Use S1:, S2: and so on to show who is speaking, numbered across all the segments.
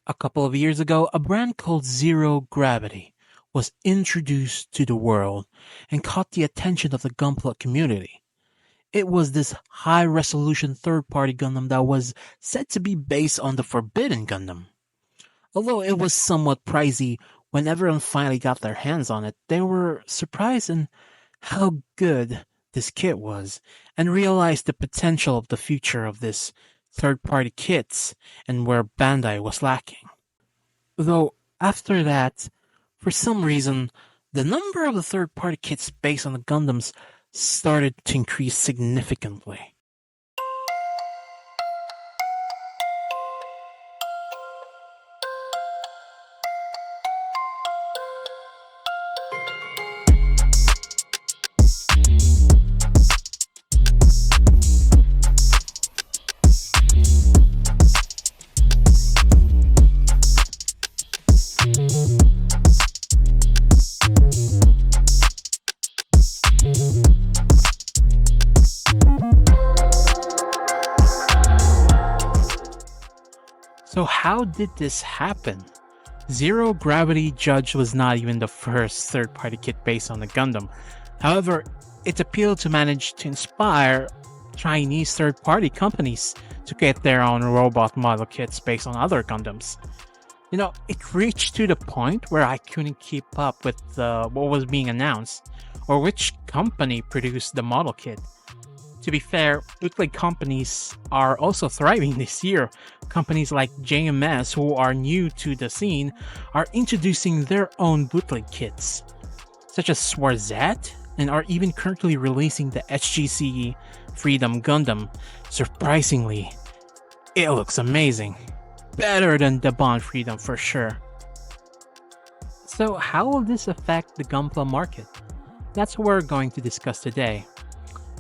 S1: A couple of years ago, a brand called Zero Gravity was introduced to the world and caught the attention of the Gunpla community. It was this high resolution third party Gundam that was said to be based on the Forbidden Gundam. Although it was somewhat pricey, when everyone finally got their hands on it, they were surprised in how good this kit was and realized the potential of the future of this third party kits and where Bandai was lacking. Though after that, for some reason, the number of the third party kits based on the Gundams started to increase significantly. So how did this happen? Zero Gravity Judge was not even the first third-party kit based on the Gundam. However, its appeal to manage to inspire Chinese third-party companies to get their own robot model kits based on other Gundams. It reached to the point where I couldn't keep up with what was being announced or which company produced the model kit. To be fair, bootleg companies are also thriving this year. Companies like JMS, who are new to the scene, are introducing their own bootleg kits, such as Swarzat, and are even currently releasing the HGCE Freedom Gundam. Surprisingly, it looks amazing. Better than the Bond Freedom for sure. So how will this affect the Gunpla market? That's what we're going to discuss today.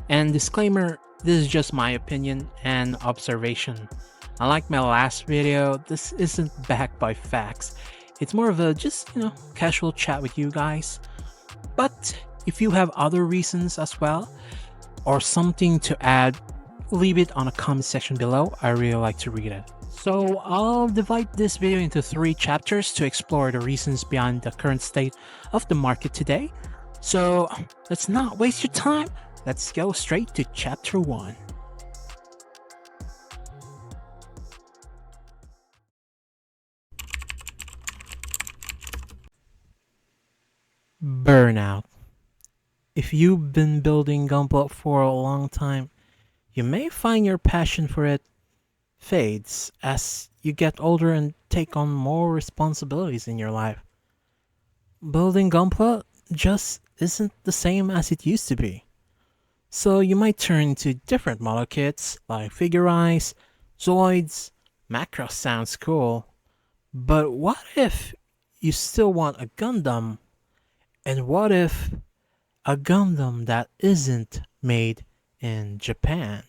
S1: And disclaimer, this is just my opinion and observation. Unlike my last video, this isn't backed by facts. It's more of a casual chat with you guys. But if you have other reasons as well, or something to add, leave it on a comment section below. I really like to read it. So I'll divide this video into 3 chapters to explore the reasons behind the current state of the market today. So let's not waste your time. Let's go straight to chapter 1. Burnout. If you've been building Gunpla for a long time, you may find your passion for it fades as you get older and take on more responsibilities in your life. Building Gunpla just isn't the same as it used to be. So you might turn to different model kits like Figure Eyes, Zoids, Macross sounds cool. But what if you still want a Gundam? And what if a Gundam that isn't made in Japan?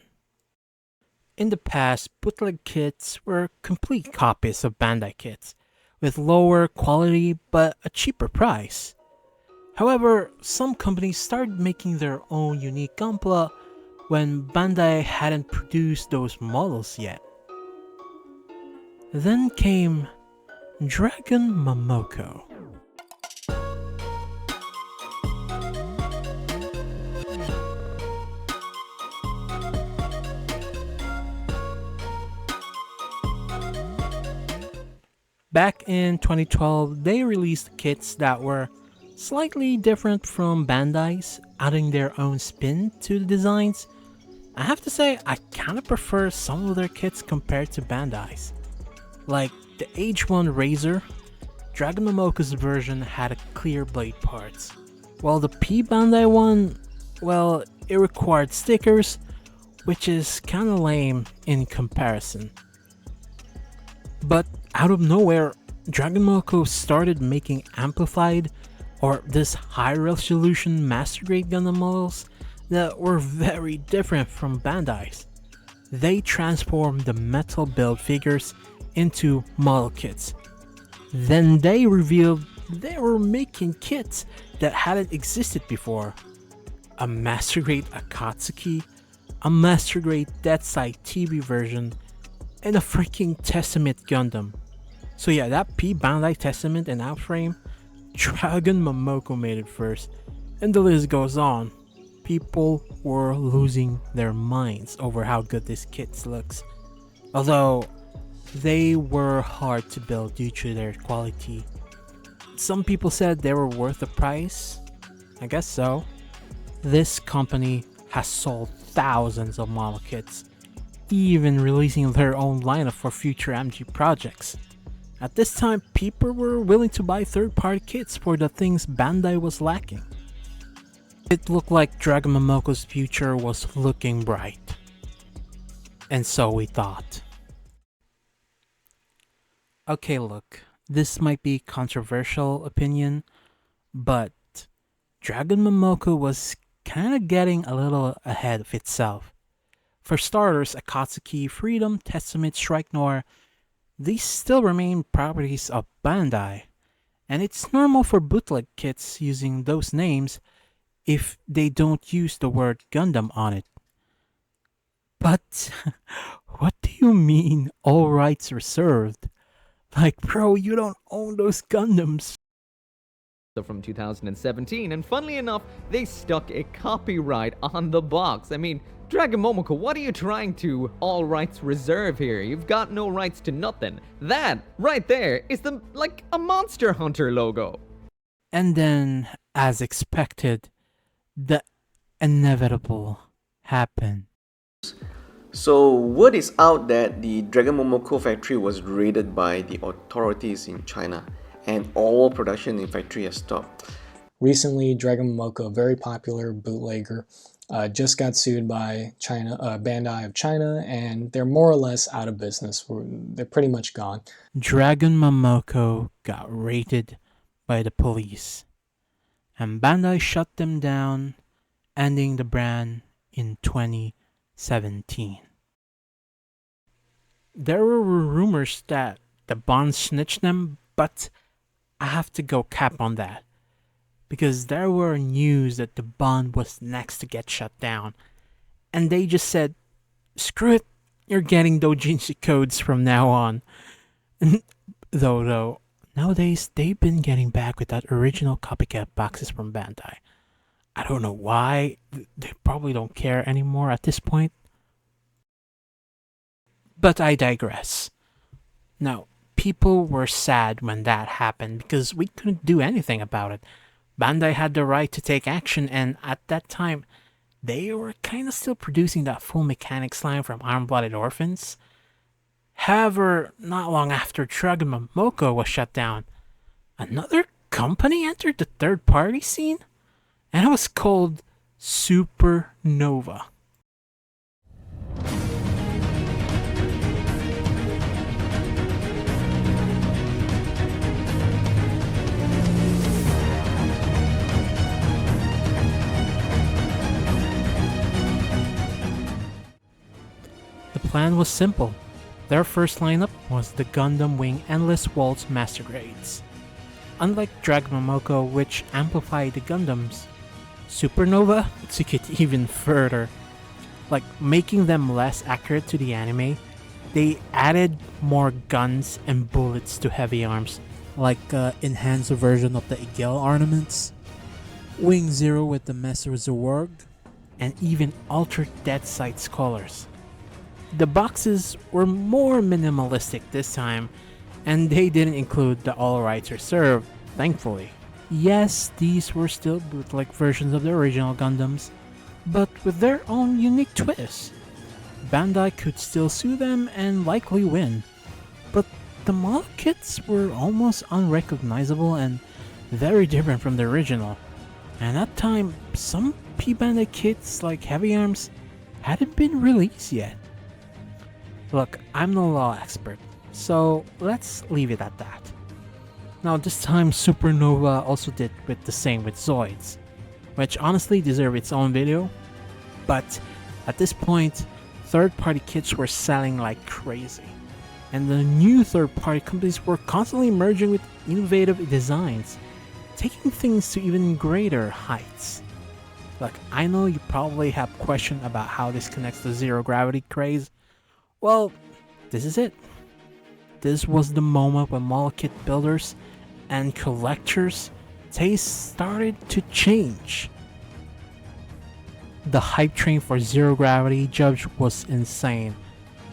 S1: In the past, bootleg kits were complete copies of Bandai kits, with lower quality but a cheaper price. However, some companies started making their own unique Gunpla when Bandai hadn't produced those models yet. Then came Dragon Momoko. Back in 2012, they released kits that were slightly different from Bandai's, adding their own spin to the designs. I have to say, I kinda prefer some of their kits compared to Bandai's. Like the H1 Razor, Dragon Momoko's version had a clear blade parts, while the P Bandai one, well, it required stickers, which is kinda lame in comparison. But out of nowhere, Dragon Momoko started making amplified or this high resolution master grade Gundam models that were very different from Bandai's. They transformed the metal build figures into model kits. Then they revealed they were making kits that hadn't existed before. A master grade Akatsuki, a master grade Deadside TV version, and a freaking Testament Gundam. So yeah, that P Bandai Testament and Outframe, Dragon Momoko made it first, and the list goes on. People were losing their minds over how good this kit looks. Although they were hard to build due to their quality. Some people said they were worth the price. I guess so. This company has sold thousands of model kits, even releasing their own lineup for future MG projects. At this time, people were willing to buy third-party kits for the things Bandai was lacking. It looked like Dragon Momoko's future was looking bright. And so we thought. Okay, look, this might be controversial opinion, but Dragon Momoko was kinda getting a little ahead of itself. For starters, Akatsuki, Freedom, Testament, Strike Noir, these still remain properties of Bandai, and it's normal for bootleg kits using those names if they don't use the word Gundam on it. But what do you mean all rights reserved? Like, bro, you don't own those Gundams.
S2: From 2017, and funnily enough, they stuck a copyright on the box. I mean, Dragon Momoko, what are you trying to all rights reserve here? You've got no rights to nothing. That right there is like a Monster Hunter logo.
S1: And then, as expected, the inevitable happened.
S3: So word is out that the Dragon Momoko factory was raided by the authorities in China, and all production in factory has stopped.
S4: Recently, Dragon Momoko, a very popular bootlegger, just got sued by Bandai of China, and they're more or less out of business. They're pretty much gone.
S1: Dragon Momoko got raided by the police, and Bandai shut them down, ending the brand in 2017. There were rumors that the Bond snitched them, but I have to go cap on that, because there were news that the Bond was next to get shut down, and they just said, screw it, you're getting doujinshi codes from now on. Though, nowadays they've been getting back with that original copycat boxes from Bandai. I don't know why, they probably don't care anymore at this point. But I digress. Now, people were sad when that happened because we couldn't do anything about it. Bandai had the right to take action, and at that time, they were kinda still producing that full mechanics line from Iron-Blooded Orphans. However, not long after Dragon Momoko was shut down, another company entered the third-party scene, and it was called Supernova. The plan was simple. Their first lineup was the Gundam Wing Endless Waltz Master Grades. Unlike Dragon Momoko, which amplified the Gundams, Supernova took it even further. Like making them less accurate to the anime, they added more guns and bullets to heavy arms, like enhanced version of the Igel ornaments, Wing Zero with the Messer Zorg, and even altered Dead Sight's colors. The boxes were more minimalistic this time, and they didn't include the all rights reserved, thankfully. Yes, these were still bootleg versions of the original Gundams, but with their own unique twist. Bandai could still sue them and likely win, but the model kits were almost unrecognizable and very different from the original. And at that time, some P-Bandai kits like Heavy Arms hadn't been released yet. Look, I'm no law expert, so let's leave it at that. Now this time Supernova also did with the same with Zoids, which honestly deserve its own video, but at this point, third-party kits were selling like crazy, and the new third-party companies were constantly merging with innovative designs, taking things to even greater heights. Look, I know you probably have questions about how this connects to zero gravity craze. Well, this is it. this was the moment when model kit builders and collectors' tastes started to change. The hype train for Zero Gravity Judge was insane.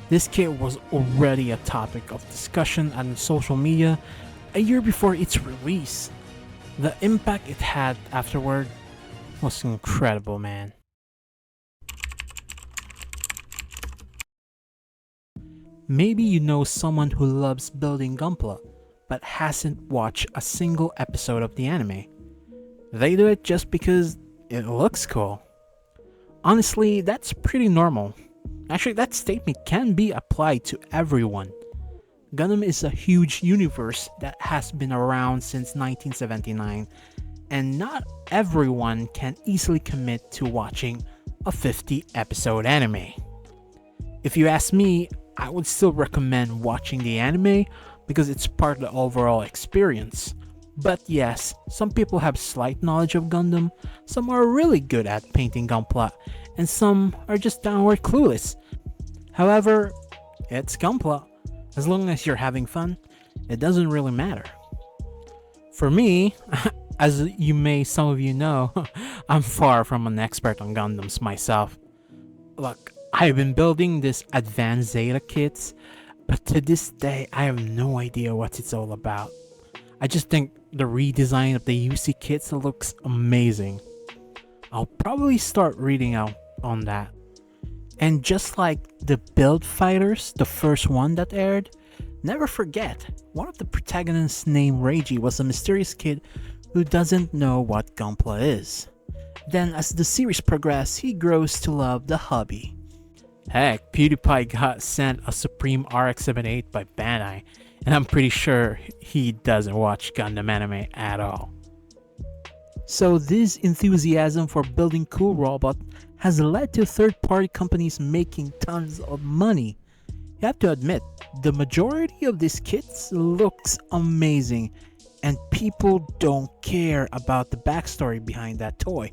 S1: This kit was already a topic of discussion on social media a year before its release. The impact it had afterward was incredible, man. Maybe you know someone who loves building Gunpla, but hasn't watched a single episode of the anime. They do it just because it looks cool. Honestly, that's pretty normal. Actually, that statement can be applied to everyone. Gundam is a huge universe that has been around since 1979, and not everyone can easily commit to watching a 50-episode anime. If you ask me, I would still recommend watching the anime because it's part of the overall experience. But yes, some people have slight knowledge of Gundam, some are really good at painting Gunpla, and some are just downright clueless. However, it's Gunpla. As long as you're having fun, it doesn't really matter. For me, as some of you know, I'm far from an expert on Gundams myself. Look, I've been building this advanced Zeta kits, but to this day I have no idea what it's all about. I just think the redesign of the UC kits looks amazing. I'll probably start reading out on that. And just like the Build Fighters, the first one that aired, never forget, one of the protagonists named Reiji was a mysterious kid who doesn't know what Gunpla is. Then as the series progresses, he grows to love the hobby. Heck, PewDiePie got sent a Supreme RX-78 by Bandai, and I'm pretty sure he doesn't watch Gundam anime at all. So this enthusiasm for building cool robots has led to third-party companies making tons of money. You have to admit, the majority of these kits looks amazing, and people don't care about the backstory behind that toy.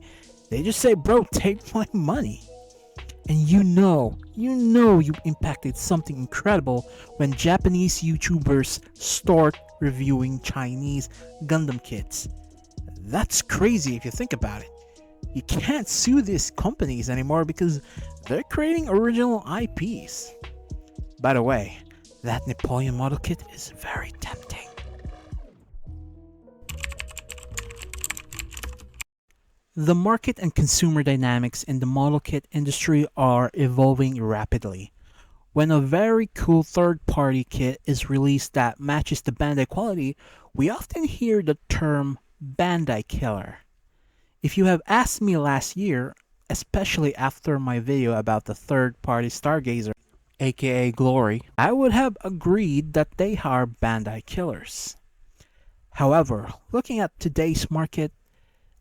S1: They just say, bro, take my money. And you know you impacted something incredible when Japanese YouTubers start reviewing Chinese Gundam kits. That's crazy if you think about it. You can't sue these companies anymore because they're creating original IPs. By the way, that Napoleon model kit is very tempting. The market and consumer dynamics in the model kit industry are evolving rapidly. When a very cool third-party kit is released that matches the Bandai quality, we often hear the term Bandai killer. If you have asked me last year, especially after my video about the third-party Stargazer, aka Glory, I would have agreed that they are Bandai killers. However, looking at today's market,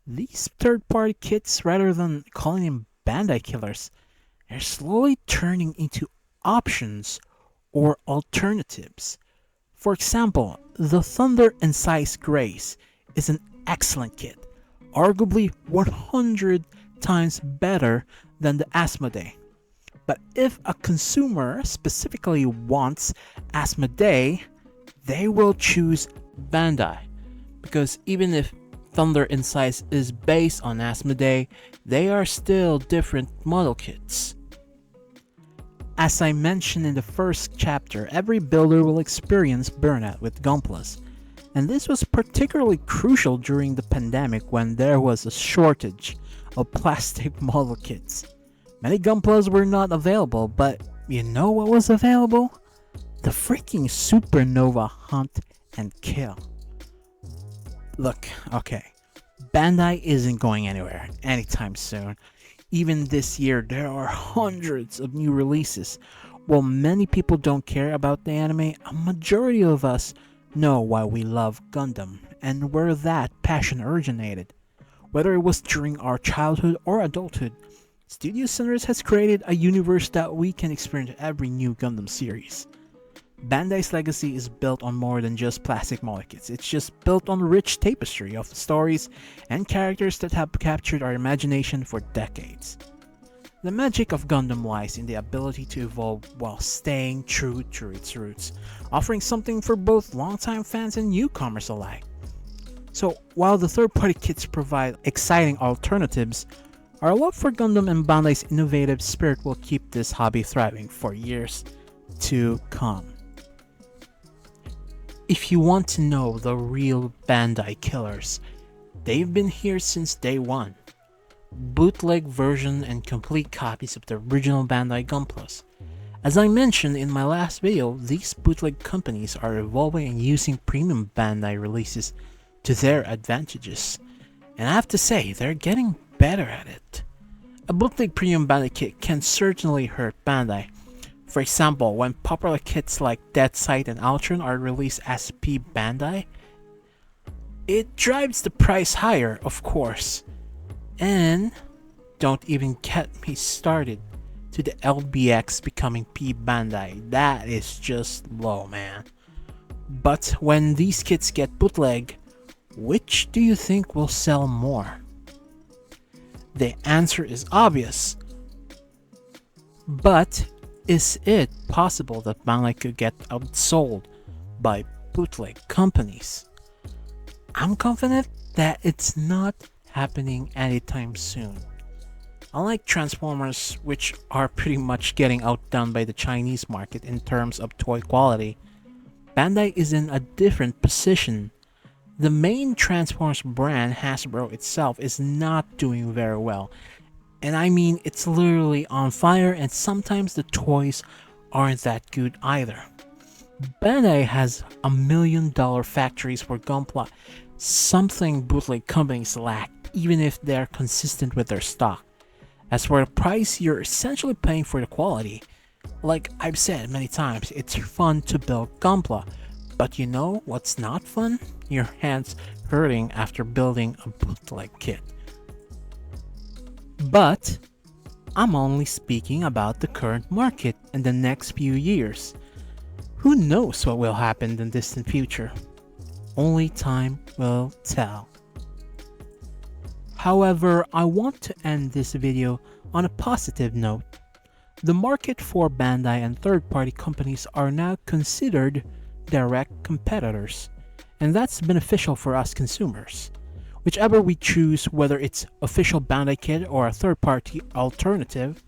S1: these third-party kits, rather than calling them Bandai killers, are slowly turning into options or alternatives. For example, the Thunder and Size Grace is an excellent kit, arguably 100 times better than the Asmodee. But if a consumer specifically wants Asmodee, they will choose Bandai, because even if Thunder and Size is based on Asmodee, they are still different model kits. As I mentioned in the first chapter, every builder will experience burnout with Gunplas, and this was particularly crucial during the pandemic when there was a shortage of plastic model kits. Many Gunplas were not available, but you know what was available? The freaking Supernova Hunt and Kill. Look, okay, Bandai isn't going anywhere anytime soon. Even this year, there are hundreds of new releases. While many people don't care about the anime, a majority of us know why we love Gundam and where that passion originated. Whether it was during our childhood or adulthood, Studio Centers has created a universe that we can experience every new Gundam series. Bandai's legacy is built on more than just plastic model kits. It's just built on a rich tapestry of stories and characters that have captured our imagination for decades. The magic of Gundam lies in the ability to evolve while staying true to its roots, offering something for both longtime fans and newcomers alike. So, while the third-party kits provide exciting alternatives, our love for Gundam and Bandai's innovative spirit will keep this hobby thriving for years to come. If you want to know the real Bandai killers, they've been here since day one. Bootleg version and complete copies of the original Bandai Gunplas. As I mentioned in my last video, these bootleg companies are evolving and using premium Bandai releases to their advantages. And I have to say, they're getting better at it. A bootleg premium Bandai kit can certainly hurt Bandai. For example, when popular kits like Dead Sight and Altron are released as P Bandai, it drives the price higher, of course. And don't even get me started to the LBX becoming P Bandai. That is just low, man. But when these kits get bootleg, which do you think will sell more? The answer is obvious. But is it possible that Bandai could get outsold by bootleg companies? I'm confident that it's not happening anytime soon. Unlike Transformers, which are pretty much getting outdone by the Chinese market in terms of toy quality, Bandai is in a different position. The main Transformers brand, Hasbro itself, is not doing very well. And I mean, it's literally on fire, and sometimes the toys aren't that good either. Bandai has $1 million factories for Gunpla, something bootleg companies lack, even if they're consistent with their stock. As for the price, you're essentially paying for the quality. Like I've said many times, it's fun to build Gunpla, but you know what's not fun? Your hands hurting after building a bootleg kit. But I'm only speaking about the current market and the next few years. Who knows what will happen in the distant future? Only time will tell. However, I want to end this video on a positive note. The market for Bandai and third-party companies are now considered direct competitors, and that's beneficial for us consumers. Whichever we choose, whether it's official Bandai kit or a third-party alternative,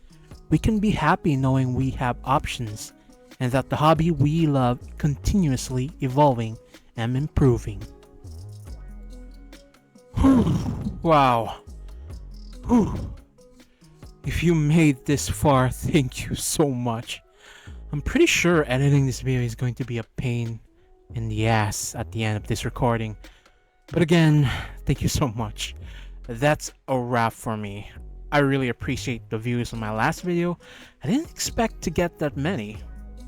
S1: we can be happy knowing we have options and that the hobby we love continuously evolving and improving. Wow. If you made this far, thank you so much. I'm pretty sure editing this video is going to be a pain in the ass at the end of this recording. But again, thank you so much. That's a wrap for me. I really appreciate the views on my last video. I didn't expect to get that many.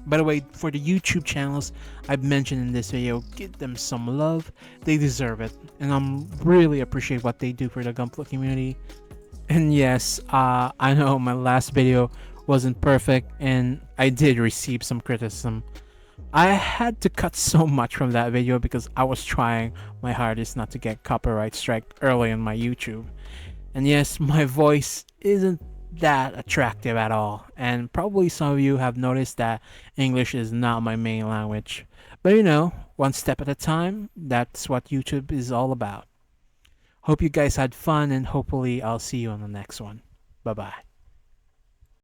S1: By the way, for the YouTube channels I've mentioned in this video, give them some love. They deserve it. And I'm really appreciate what they do for the Gunpla community. And yes, I know my last video wasn't perfect and I did receive some criticism. I had to cut so much from that video because I was trying my hardest not to get copyright strike early on my YouTube. And yes, my voice isn't that attractive at all, and probably some of you have noticed that English is not my main language. But you know, one step at a time, that's what YouTube is all about. Hope you guys had fun, and hopefully I'll see you on the next one. Bye bye.